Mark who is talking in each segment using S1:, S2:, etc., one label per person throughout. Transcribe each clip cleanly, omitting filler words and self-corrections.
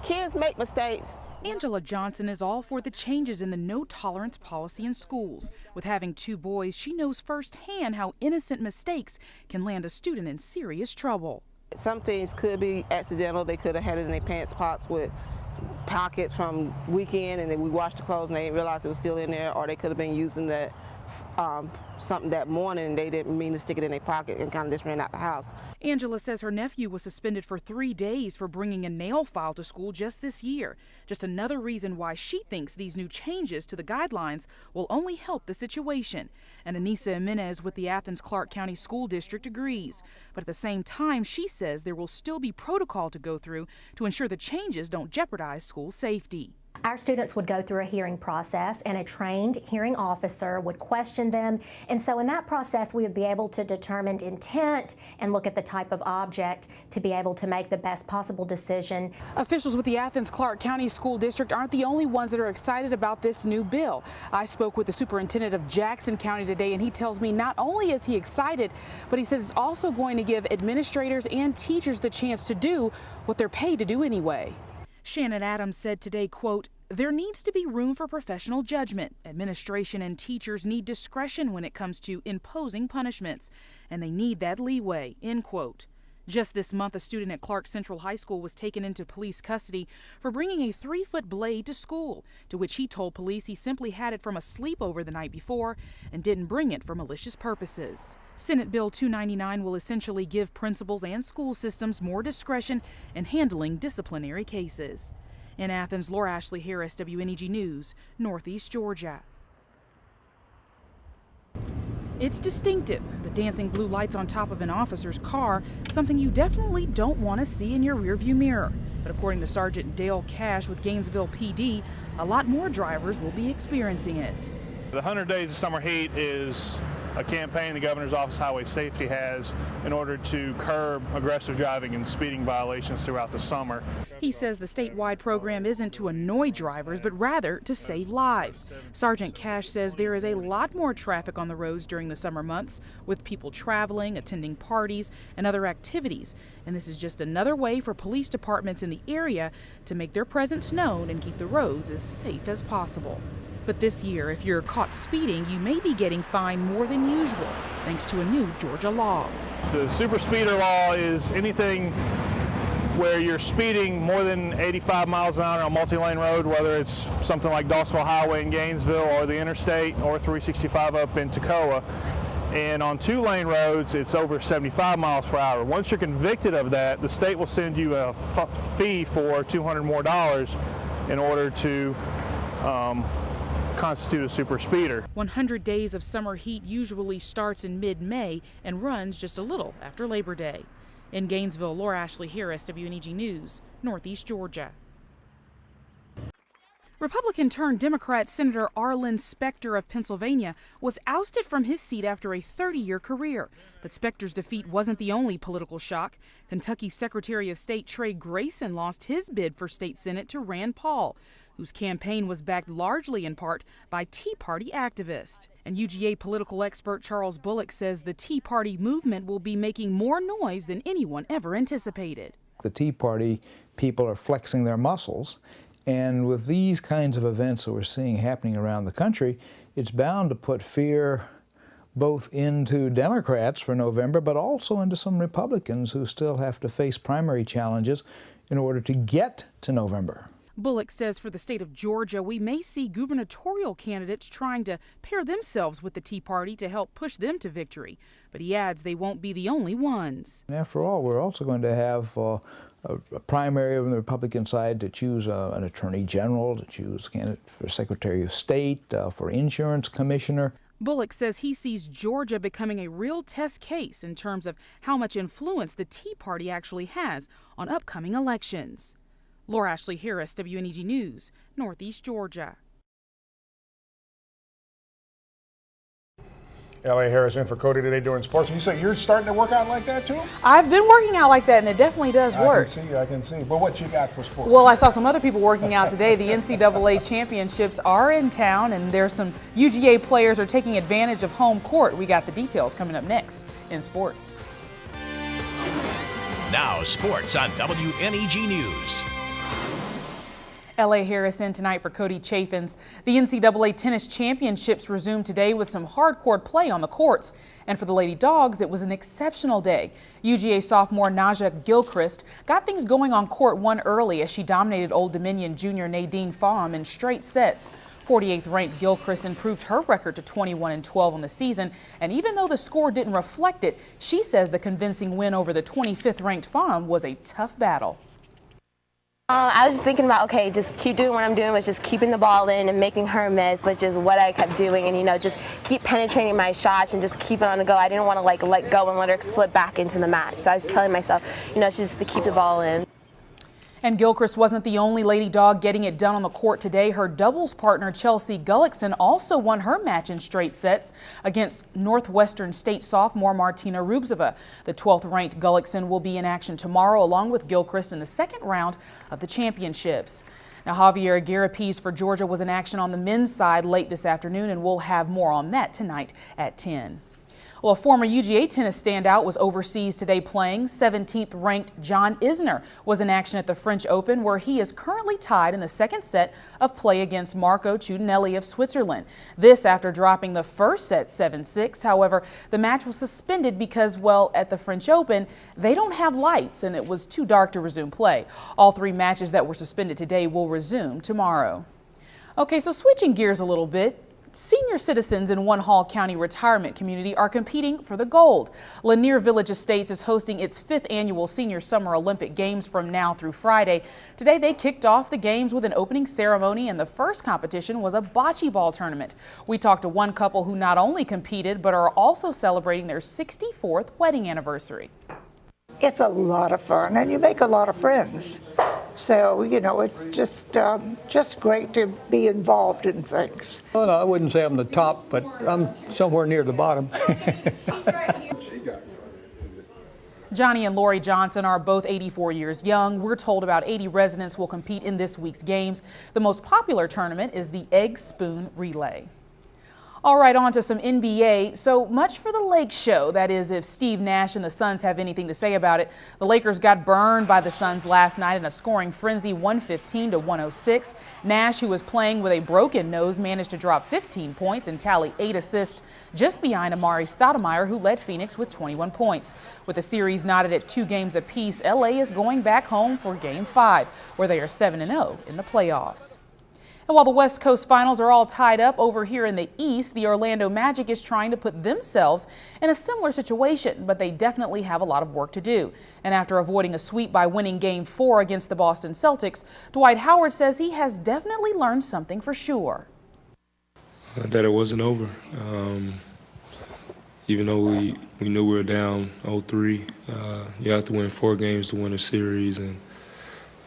S1: Kids make mistakes.
S2: Angela Johnson is all for the changes in the no-tolerance policy in schools. With having 2 boys, she knows firsthand how innocent mistakes can land a student in serious trouble.
S1: Some things could be accidental. They could have had it in their pants pockets with pockets from weekend, and then we washed the clothes and they didn't realize it was still in there, or they could have been using that something that morning and they didn't mean to stick it in their pocket and kind of just ran out the house.
S2: Angela says her nephew was suspended for 3 days for bringing a nail file to school just this year. Just another reason why she thinks these new changes to the guidelines will only help the situation. And Anissa Jimenez with the Athens-Clarke County School District agrees. But at the same time, she says there will still be protocol to go through to ensure the changes don't jeopardize school safety.
S3: Our students would go through a hearing process, and a trained hearing officer would question them. And so in that process, we would be able to determine intent and look at the type of object to be able to make the best possible decision.
S2: Officials with the Athens-Clarke County School District aren't the only ones that are excited about this new bill. I spoke with the superintendent of Jackson County today, and he tells me not only is he excited, but he says it's also going to give administrators and teachers the chance to do what they're paid to do anyway. Shannon Adams said today, quote, "There needs to be room for professional judgment. Administration and teachers need discretion when it comes to imposing punishments, and they need that leeway," end quote. Just this month, a student at Clark Central High School was taken into police custody for bringing a 3-foot blade to school, to which he told police he simply had it from a sleepover the night before and didn't bring it for malicious purposes. Senate Bill 299 will essentially give principals and school systems more discretion in handling disciplinary cases. In Athens, Laura Ashley Harris, WNEG News, Northeast Georgia. It's distinctive, the dancing blue lights on top of an officer's car, something you definitely don't want to see in your rearview mirror. But according to Sergeant Dale Cash with Gainesville PD, a lot more drivers will be experiencing it.
S4: The 100 Days of Summer Heat is a campaign the Governor's Office of Highway Safety has in order to curb aggressive driving and speeding violations throughout the summer.
S2: He says the statewide program isn't to annoy drivers, but rather to save lives. Sergeant Cash says there is a lot more traffic on the roads during the summer months, with people traveling, attending parties, and other activities. And this is just another way for police departments in the area to make their presence known and keep the roads as safe as possible. But this year, if you're caught speeding, you may be getting fined more than usual, thanks to a new Georgia law.
S4: The super speeder law is anything where you're speeding more than 85 miles an hour on a multi-lane road, whether it's something like Dawsonville Highway in Gainesville or the interstate or 365 up in Toccoa. And on 2-lane roads, it's over 75 miles per hour. Once you're convicted of that, the state will send you a fee for $200 more in order to constitute a super speeder. 100
S2: Days of Summer Heat usually starts in mid-May and runs just a little after Labor Day. In Gainesville, Laura Ashley Harris, WNEG News, Northeast Georgia. Republican-turned-Democrat Senator Arlen Specter of Pennsylvania was ousted from his seat after a 30-year career. But Specter's defeat wasn't the only political shock. Kentucky Secretary of State Trey Grayson lost his bid for state Senate to Rand Paul, whose campaign was backed largely in part by Tea Party activists. And UGA political expert Charles Bullock says the Tea Party movement will be making more noise than anyone ever anticipated.
S5: The Tea Party people are flexing their muscles, and with these kinds of events that we're seeing happening around the country, it's bound to put fear both into Democrats for November, but also into some Republicans who still have to face primary challenges in order to get to November.
S2: Bullock says for the state of Georgia, we may see gubernatorial candidates trying to pair themselves with the Tea Party to help push them to victory. But he adds they won't be the only ones.
S5: After all, we're also going to have a primary on the Republican side to choose an attorney general, to choose a candidate for Secretary of State, for insurance commissioner.
S2: Bullock says he sees Georgia becoming a real test case in terms of how much influence the Tea Party actually has on upcoming elections. Laura Ashley Harris, WNEG News, Northeast Georgia.
S6: L.A. Harris in for Cody today doing sports. You say you're starting to work out like that too?
S2: I've been working out like that, and it definitely does work.
S6: I can see. But what you got for sports?
S2: Well, I saw some other people working out today. The NCAA championships are in town, and there's some UGA players are taking advantage of home court. We got the details coming up next in sports.
S7: Now sports on WNEG News.
S2: L.A. Harris in tonight for Cody Chaffins. The NCAA Tennis Championships resumed today with some hard-court play on the courts. And for the Lady Dogs, it was an exceptional day. UGA sophomore Naja Gilchrist got things going on court 1 early as she dominated Old Dominion junior Nadine Fahm in straight sets. 48th ranked Gilchrist improved her record to 21-12 on the season. And even though the score didn't reflect it, she says the convincing win over the 25th ranked Fahm was a tough battle.
S7: I was just thinking about, okay, just keep doing what I'm doing, was just keeping the ball in and making her miss, which is what I kept doing, and, you know, just keep penetrating my shots and just keep it on the go. I didn't want to, like, let go and let her slip back into the match. So I was just telling myself, you know, just to keep the ball in.
S2: And Gilchrist wasn't the only Lady Dog getting it done on the court today. Her doubles partner Chelsea Gullickson also won her match in straight sets against Northwestern State sophomore Martina Rubzova. The 12th ranked Gullickson will be in action tomorrow along with Gilchrist in the second round of the championships. Now, Javier Garapis for Georgia was in action on the men's side late this afternoon, and we'll have more on that tonight at 10. Well, a former UGA tennis standout was overseas today playing. 17th ranked John Isner was in action at the French Open, where he is currently tied in the second set of play against Marco Ciudinelli of Switzerland. This after dropping the first set 7-6. However, the match was suspended because, well, at the French Open, they don't have lights and it was too dark to resume play. All 3 matches that were suspended today will resume tomorrow. Okay, so switching gears a little bit. Senior citizens in One Hall County retirement community are competing for the gold. Lanier Village Estates is hosting its 5th annual Senior Summer Olympic Games from now through Friday. Today they kicked off the games with an opening ceremony, and the first competition was a bocce ball tournament. We talked to one couple who not only competed but are also celebrating their 64th wedding anniversary.
S8: It's a lot of fun, and you make a lot of friends. So, you know, it's just great to be involved in things.
S9: Well, no, I wouldn't say I'm the top, but I'm somewhere near the bottom.
S2: Johnny and Lori Johnson are both 84 years young. We're told about 80 residents will compete in this week's games. The most popular tournament is the Egg Spoon Relay. All right, on to some NBA. So much for the Lake Show. That is, if Steve Nash and the Suns have anything to say about it. The Lakers got burned by the Suns last night in a scoring frenzy, 115-106. Nash, who was playing with a broken nose, managed to drop 15 points and tally 8 assists, just behind Amari Stoudemire, who led Phoenix with 21 points. With the series knotted at 2 games apiece, LA is going back home for Game 5, where they are 7-0 in the playoffs. And while the West Coast finals are all tied up over here in the East, the Orlando Magic is trying to put themselves in a similar situation, but they definitely have a lot of work to do. And after avoiding a sweep by winning Game 4 against the Boston Celtics, Dwight Howard says he has definitely learned something for sure.
S10: That it wasn't over. Even though we knew we were down 0-3, you have to win 4 games to win a series, and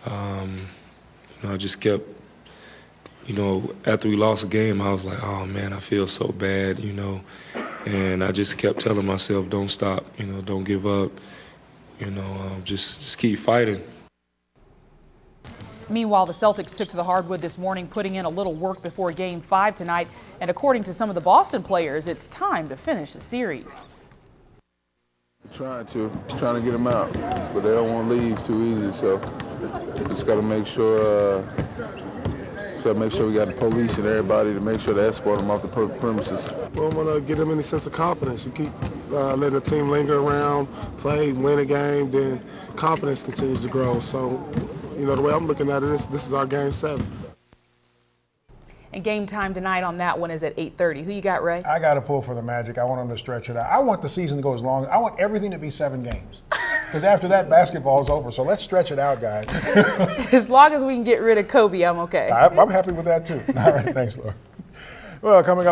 S10: I just kept. After we lost a game, I was like, oh man, I feel so bad, and I just kept telling myself, don't stop, don't give up, just keep fighting.
S2: Meanwhile, the Celtics took to the hardwood this morning, putting in a little work before Game 5 tonight, and according to some of the Boston players, it's time to finish the series.
S11: Trying to get them out, but they don't want to leave too easy, so just got to make sure we got the police and everybody to make sure to escort them off the premises.
S6: Well, I'm going to get them any sense of confidence. You keep letting the team linger around, play, win a game, then confidence continues to grow. So, the way I'm looking at it, this is our Game 7.
S2: And game time tonight on that one is at 8:30. Who you got, Ray?
S6: I got to pull for the Magic. I want them to stretch it out. I want the season to go as long. I want everything to be 7 games. Because after that, basketball's over. So let's stretch it out, guys.
S2: As long as we can get rid of Kobe, I'm okay.
S6: I'm happy with that, too. All right, thanks, Laura. Well, coming up.